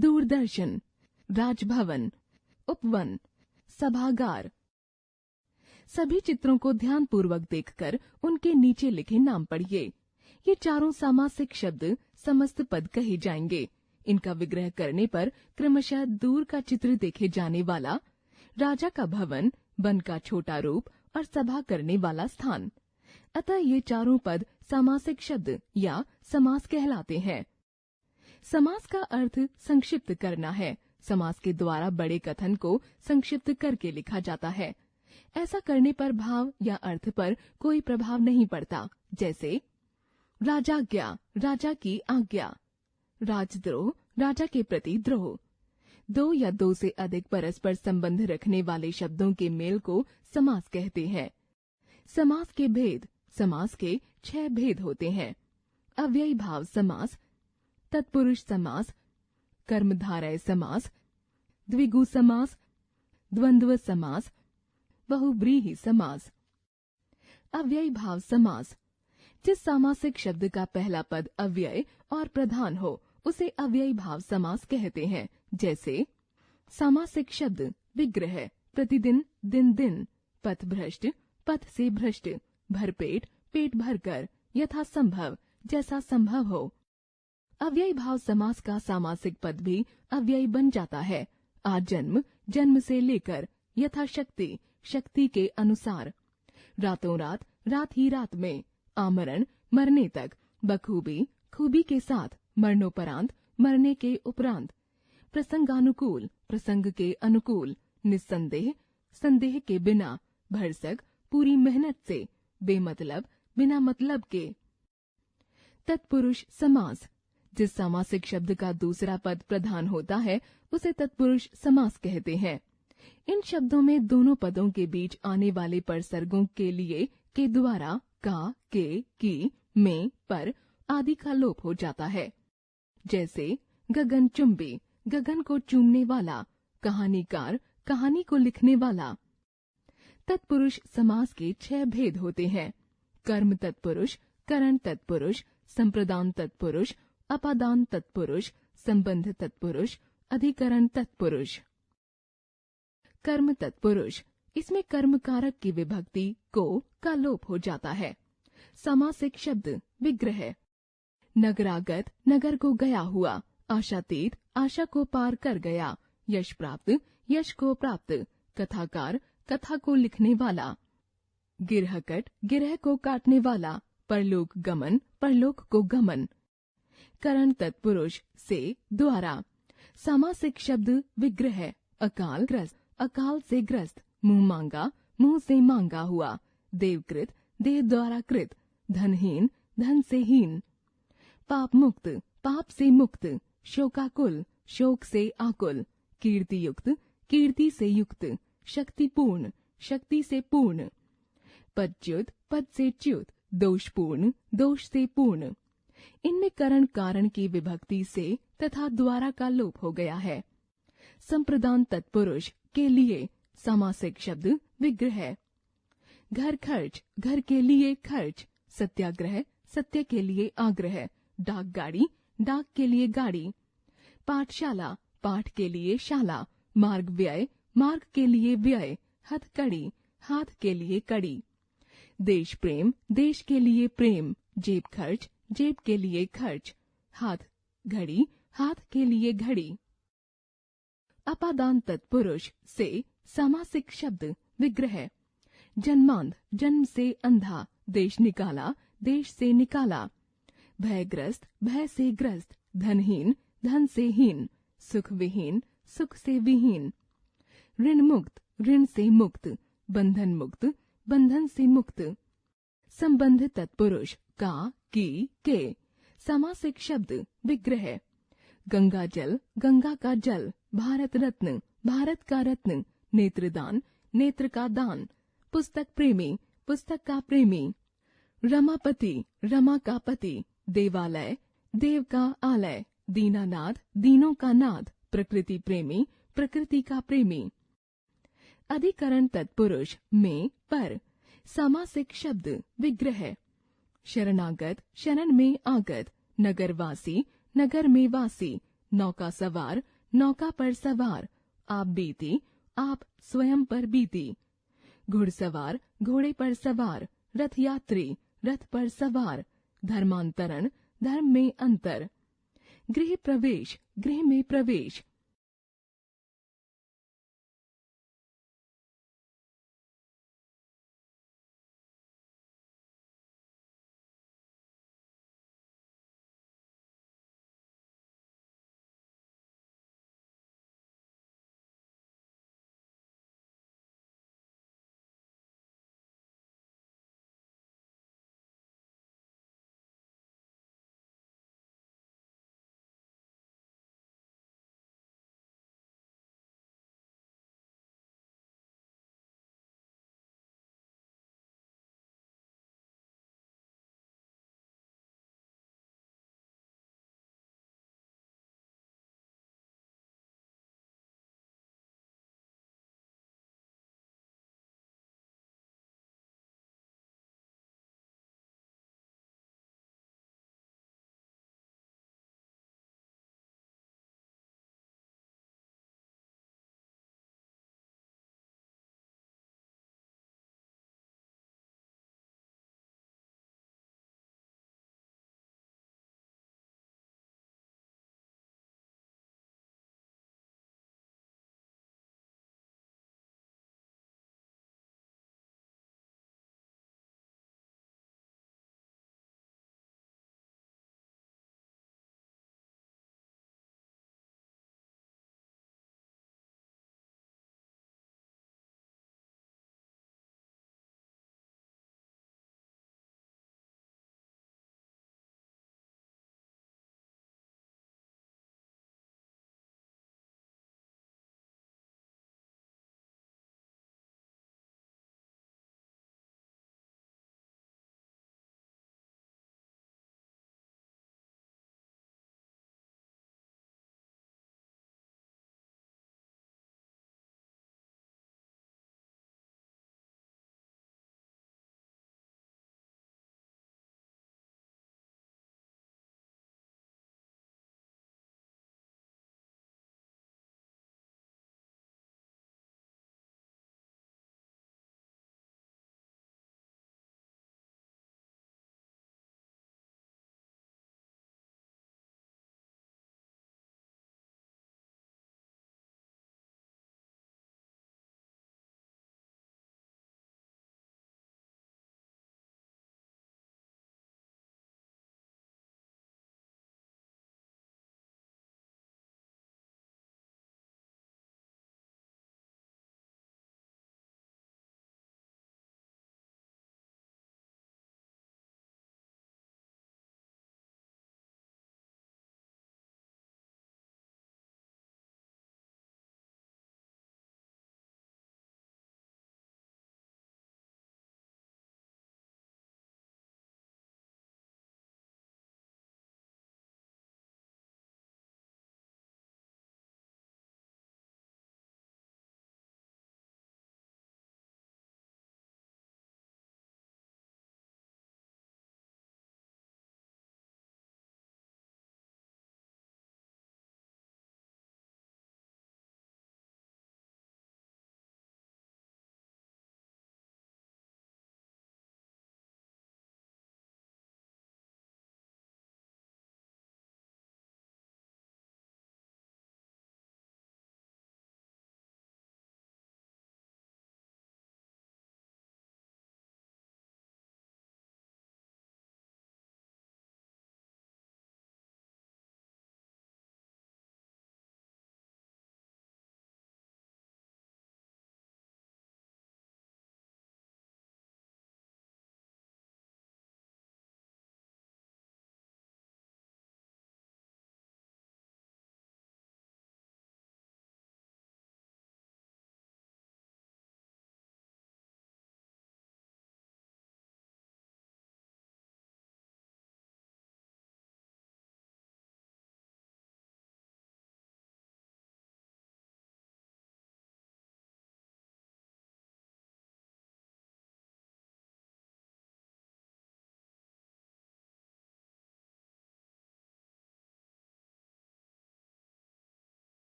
दूरदर्शन, राजभवन, उपवन, सभागार। सभी चित्रों को ध्यानपूर्वक देखकर उनके नीचे लिखे नाम पढ़िए। ये चारों सामासिक शब्द समस्त पद कहे जाएंगे। इनका विग्रह करने पर क्रमशः दूर का चित्र देखे जाने वाला, राजा का भवन, वन का छोटा रूप और सभा करने वाला स्थान। अतः ये चारों पद सामासिक शब्द या समास कहलाते हैं। समास का अर्थ संक्षिप्त करना है। समास के द्वारा बड़े कथन को संक्षिप्त करके लिखा जाता है। ऐसा करने पर भाव या अर्थ पर कोई प्रभाव नहीं पड़ता। जैसे राजाज्ञा, राजा की आज्ञा। राजद्रोह, राजा के प्रति द्रोह। दो या दो से अधिक परस्पर संबंध रखने वाले शब्दों के मेल को समास कहते हैं। समास के भेद। समास के 6 भेद होते हैं। अव्ययी भाव समास, तत्पुरुष समास, कर्मधारय समास, द्विगु समास, द्वंद्व समास, बहुव्रीहि समास। अव्ययी भाव समास। जिस सामासिक शब्द का पहला पद अव्यय और प्रधान हो उसे अव्ययी भाव समास कहते हैं। जैसे सामासिक शब्द विग्रह, प्रतिदिन, दिन दिन, पथभ्रष्ट, पथ से भ्रष्ट, भरपेट, पेट भरकर, यथा संभव, जैसा संभव हो। अव्ययी भाव समास का सामासिक पद भी अव्ययी बन जाता है। आजन्म, जन्म से लेकर, यथाशक्ति, शक्ति के अनुसार, रातों रात, रात ही रात में, आमरण, मरने तक, बखूबी, खूबी के साथ, मरणोपरांत, मरने के उपरांत, प्रसंगानुकूल, प्रसंग के अनुकूल, निस्संदेह, संदेह के बिना, भरसक, पूरी मेहनत से, बेमतलब, बिना मतलब के। तत्पुरुष समास। जिस सामासिक शब्द का दूसरा पद प्रधान होता है उसे तत्पुरुष समास कहते हैं। इन शब्दों में दोनों पदों के बीच आने वाले परसर्गों के लिए के द्वारा का, के, की, में, पर आदि का लोप हो जाता है। जैसे गगन चुंबी, गगन को चूमने वाला, कहानीकार, कहानी को लिखने वाला। तत्पुरुष समास के 6 भेद होते हैं। कर्म तत्पुरुष, करण तत्पुरुष, संप्रदान तत्पुरुष, अपादान तत्पुरुष, संबंध तत्पुरुष, अधिकरण तत्पुरुष। कर्म तत्पुरुष। इसमें कर्म कारक की विभक्ति को का लोप हो जाता है। सामासिक शब्द विग्रह। नगरागत, नगर को गया हुआ, आशातीत, आशा को पार कर गया, यश प्राप्त, यश को प्राप्त, कथाकार, कथा को लिखने वाला। गिरहकट, गिरह को काटने वाला, परलोक गमन, परलोक को गमन। करण तत्पुरुष से, द्वारा। सामासिक शब्द विग्रह। अकाल ग्रस्त, अकाल से ग्रस्त, मुंह मांगा, मुंह से मांगा हुआ, देवकृत, देव द्वारा कृत, धनहीन, धन से हीन। पाप मुक्त, पाप से मुक्त, शोकाकुल, शोक से आकुल, कीर्ति युक्त, कीर्ति से युक्त, शक्तिपूर्ण, शक्ति से पूर्ण। पदच्युत, पद से च्युत, दोषपूर्ण, दोष से पूर्ण। इनमें करण कारण की विभक्ति से तथा द्वारा का लोप हो गया है। संप्रदान तत्पुरुष के लिए सामासिक शब्द विग्रह। घर खर्च, घर के लिए खर्च, सत्याग्रह, सत्य के लिए आग्रह, डाक गाड़ी, डाक के लिए गाड़ी। पाठशाला, पाठ के लिए शाला, मार्ग व्यय, मार्ग के लिए व्यय, हथकड़ी, हाथ के लिए कड़ी। देश प्रेम, देश के लिए प्रेम, जेब खर्च, जेब के लिए खर्च, हाथ घड़ी, हाथ के लिए घड़ी। अपादान तत्पुरुष से सामासिक शब्द विग्रह। जन्मांध, जन्म से अंधा, देश निकाला, देश से निकाला। भयग्रस्त, भय से ग्रस्त, धनहीन, धन से हीन, सुख विहीन, सुख से विहीन। ऋण मुक्त, ऋण से मुक्त, बंधन मुक्त, बंधन से मुक्त। संबंध तत्पुरुष का, की, के। सामासिक शब्द विग्रह। गंगा जल, गंगा का जल, भारत रत्न, भारत का रत्न। नेत्रदान, नेत्र का दान। पुस्तक प्रेमी, पुस्तक का प्रेमी। रमापति, रमा का पति। देवालय, देव का आलय। दीनानाथ, दीनों का नाथ। प्रकृति प्रेमी, प्रकृति का प्रेमी। अधिकरण तत्पुरुष में, पर। सामासिक शब्द विग्रह। शरणागत, शरण में आगत। नगरवासी, नगर में वासी। नौका सवार, नौका पर सवार, आप बीती, आप स्वयं पर बीती। घुड़सवार, घोड़े पर सवार, रथ यात्री, रथ पर सवार। धर्मांतरण, धर्म में अंतर। गृह प्रवेश, गृह में प्रवेश।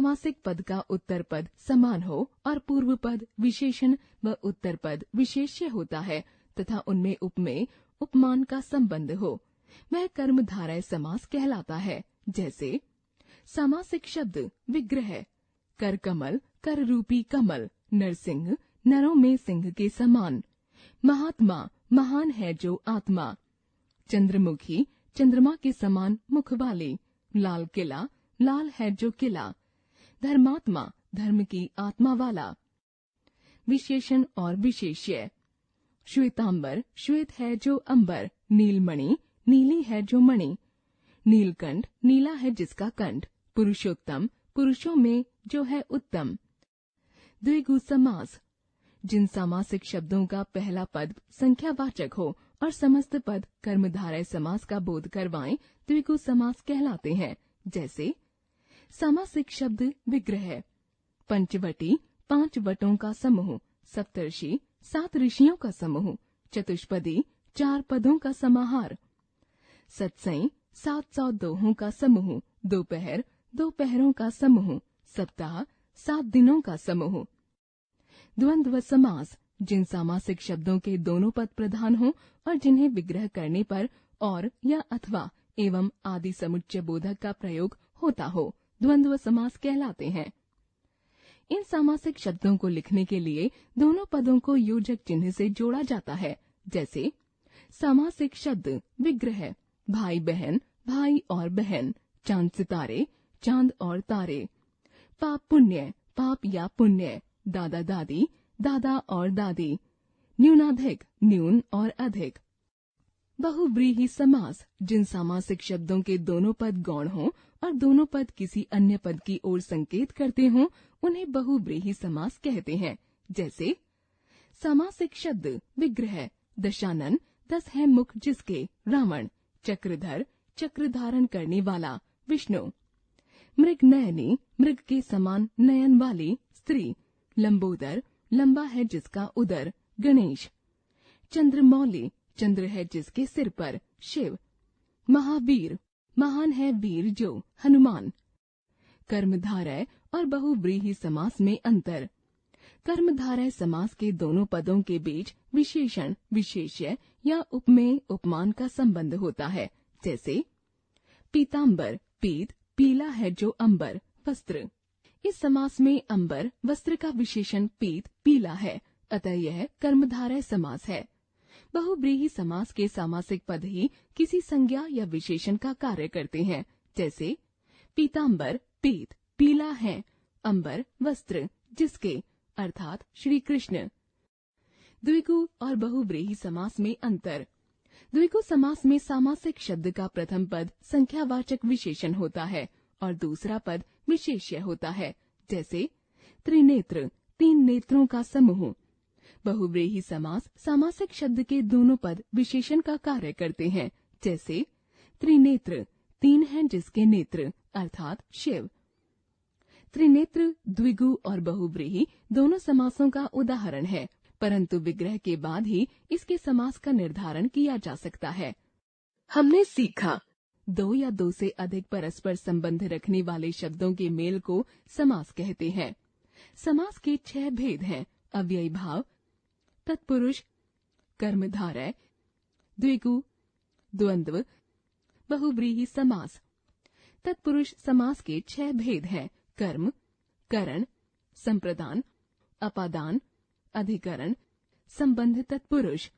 समासिक पद का उत्तर पद समान हो और पूर्व पद विशेषण व उत्तर पद विशेष्य होता है तथा उनमें उपमेय उपमान का संबंध हो, वह कर्मधारय समास कहलाता है। जैसे समासिक शब्द विग्रह, कर कमल, कर रूपी कमल, नरसिंह, नरों में सिंह के समान, महात्मा, महान है जो आत्मा, चंद्रमुखी, चंद्रमा के समान मुख वाली, लाल किला, लाल है जो किला, धर्मात्मा, धर्म की आत्मा वाला। विशेषण और विशेष्य, श्वेतांबर, श्वेत है जो अंबर, नीलमणि, नीली है जो मणि, नीलकंठ, नीला है जिसका कंठ, पुरुषोत्तम, पुरुषों में जो है उत्तम। द्विगु समास, जिन सामासिक शब्दों का पहला पद संख्यावाचक हो और समस्त पद कर्मधारय समास का बोध करवाएं, द्विगु समास कहलाते हैं। जैसे सामासिक शब्द विग्रह, पंचवटी, 5 वटों का समूह, सप्तर्षि, 7 ऋषियों का समूह, चतुष्पदी, 4 पदों का समाहार, सत्सई, 700 दोहों का समूह, दोपहर, 2 पहरों का समूह, सप्ताह, 7 दिनों का समूह। द्वंद्व समास, जिन सामासिक शब्दों के दोनों पद प्रधान हों और जिन्हें विग्रह करने पर और या अथवा एवं आदि समुच्चय बोधक का प्रयोग होता हो, द्वंद्व समास कहलाते हैं। इन सामासिक शब्दों को लिखने के लिए दोनों पदों को योजक चिन्ह से जोड़ा जाता है। जैसे सामासिक शब्द विग्रह, भाई बहन, भाई और बहन, चांद सितारे, चांद और तारे, पाप पुण्य, पाप या पुण्य, दादा दादी, दादा और दादी, न्यूनाधिक, न्यून और अधिक। बहुव्रीहि समास, जिन सामासिक शब्दों के दोनों पद गौण हों और दोनों पद किसी अन्य पद की ओर संकेत करते हों, उन्हें बहुव्रीहि समास कहते हैं। जैसे सामासिक शब्द विग्रह, दशानन, 10 है मुख जिसके, रावण, चक्रधर, चक्र धारण करने वाला, विष्णु, मृग नयनी, मृग के समान नयन वाली, स्त्री, लंबोदर, लंबा है जिसका उदर, गणेश, चंद्रमौली, चंद्र है जिसके सिर पर, शिव, महावीर, महान है वीर जो, हनुमान। कर्मधारय और बहुव्रीहि समास में अंतर। कर्मधारय समास के दोनों पदों के बीच विशेषण, विशेष्य या उपमेय उपमान का संबंध होता है। जैसे पीतांबर, पीत, पीला है जो अंबर, वस्त्र। इस समास में अंबर वस्त्र का विशेषण पीत, पीला है, अतः यह कर्मधारय समास है। बहुव्रीहि समास के सामासिक पद ही किसी संज्ञा या विशेषण का कार्य करते हैं। जैसे पीतांबर, पीत, पीला है, अंबर, वस्त्र, जिसके, अर्थात श्री कृष्ण। द्विगु और बहुव्रीहि समास में अंतर। द्विगु समास में सामासिक शब्द का प्रथम पद संख्यावाचक विशेषण होता है और दूसरा पद विशेष्य होता है। जैसे त्रिनेत्र, 3 नेत्रों का समूह। बहुव्रीहि समास सामासिक शब्द के दोनों पद विशेषण का कार्य करते हैं। जैसे त्रिनेत्र, 3 हैं जिसके नेत्र, अर्थात शिव। त्रिनेत्र द्विगु और बहुव्रीहि दोनों समासों का उदाहरण है, परंतु विग्रह के बाद ही इसके समास का निर्धारण किया जा सकता है। हमने सीखा 2 या 2 से अधिक परस्पर संबंध रखने वाले शब्दों के मेल को समास कहते हैं। समास के 6 भेद हैं: अव्ययी भाव, तत्पुरुष, कर्मधारय, द्विगु, द्वंद्व, बहुव्रीहि समास। तत्पुरुष समास के 6 भेद हैं: कर्म, करण, संप्रदान, अपादान, अधिकरण, संबंध तत्पुरुष।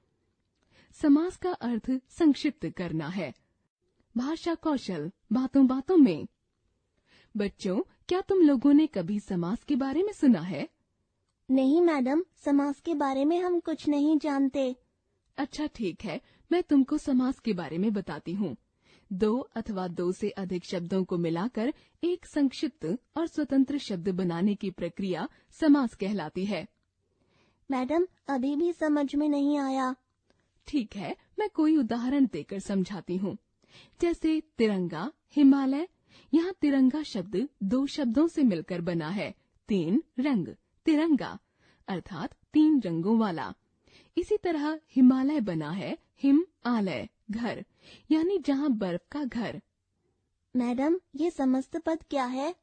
समास का अर्थ संक्षिप्त करना है। भाषा कौशल, बातों बातों में। बच्चों, क्या तुम लोगों ने कभी समास के बारे में सुना है? नहीं मैडम, समास के बारे में हम कुछ नहीं जानते। अच्छा ठीक है, मैं तुमको समास के बारे में बताती हूँ। 2 अथवा 2 से अधिक शब्दों को मिलाकर एक संक्षिप्त और स्वतंत्र शब्द बनाने की प्रक्रिया समास कहलाती है। मैडम, अभी भी समझ में नहीं आया। ठीक है, मैं कोई उदाहरण देकर समझाती हूँ। जैसे तिरंगा, हिमालय। यहाँ तिरंगा शब्द 2 शब्दों से मिलकर बना है। 3 रंग, तिरंगा, अर्थात 3 रंगों वाला। इसी तरह हिमालय बना है हिम आलय, घर, यानी जहाँ बर्फ का घर। मैडम, ये समस्त पद क्या है?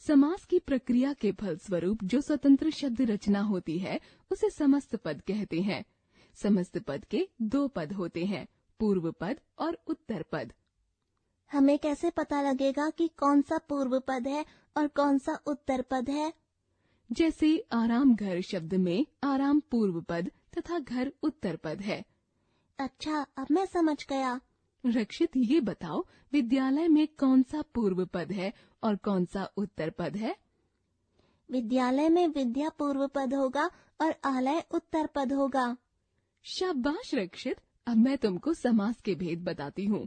समास की प्रक्रिया के फलस्वरूप जो स्वतंत्र शब्द रचना होती है उसे समस्त पद कहते हैं। समस्त पद के 2 पद होते हैं, पूर्व पद और उत्तर पद। हमें कैसे पता लगेगा कि कौन सा पूर्व पद है और कौन सा उत्तर पद है? जैसे आराम घर शब्द में आराम पूर्व पद तथा घर उत्तर पद है। अच्छा, अब मैं समझ गया। रक्षित, ये बताओ विद्यालय में कौन सा पूर्व पद है और कौन सा उत्तर पद है? विद्यालय में विद्या पूर्व पद होगा और आलय उत्तर पद होगा। शाबाश रक्षित, अब मैं तुमको समास के भेद बताती हूँ।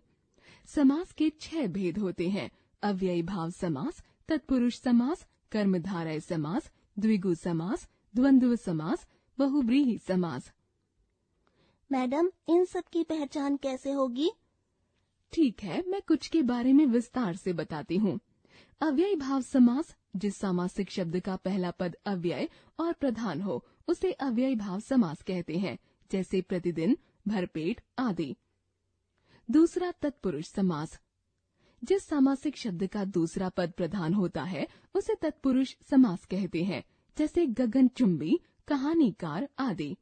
समास के 6 भेद होते हैं। अव्ययी भाव समास, तत्पुरुष समास, कर्मधारय समास, द्विगु समास, द्वंद्व समास, बहुव्रीहि समास। मैडम, इन सब की पहचान कैसे होगी? ठीक है, मैं कुछ के बारे में विस्तार से बताती हूँ। अव्ययी भाव समास, जिस सामासिक शब्द का पहला पद अव्यय और प्रधान हो उसे अव्ययी भाव समास कहते हैं, जैसे प्रतिदिन, भरपेट आदि। दूसरा तत्पुरुष समास, जिस सामासिक शब्द का दूसरा पद प्रधान होता है उसे तत्पुरुष समास कहते हैं, जैसे गगनचुंबी, कहानीकार आदि।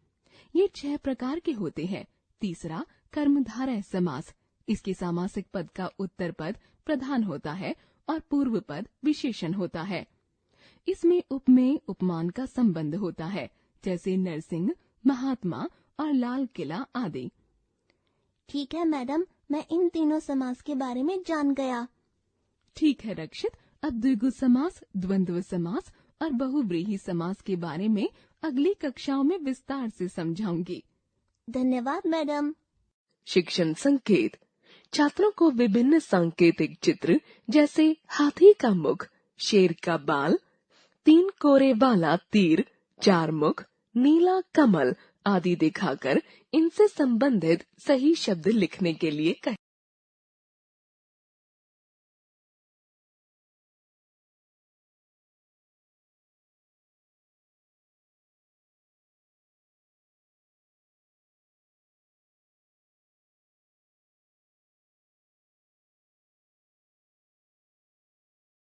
ये 6 प्रकार के होते हैं। तीसरा कर्मधारय समास, इसके सामासिक पद का उत्तर पद प्रधान होता है और पूर्व पद विशेषण होता है। इसमें उपमेय उपमान का संबंध होता है, जैसे नरसिंह, महात्मा और लाल किला आदि। ठीक है मैडम, मैं इन तीनों समास के बारे में जान गया। ठीक है रक्षित, अब द्विगु समास, द्वंद्व समास और बहुव्रीहि समास के बारे में अगली कक्षाओं में विस्तार से समझाऊंगी। धन्यवाद मैडम। शिक्षण संकेत: छात्रों को विभिन्न सांकेतिक चित्र जैसे हाथी का मुख, शेर का बाल, 3 कोरे वाला तीर, 4 मुख, नीला कमल आदि दिखाकर इनसे संबंधित सही शब्द लिखने के लिए कहें।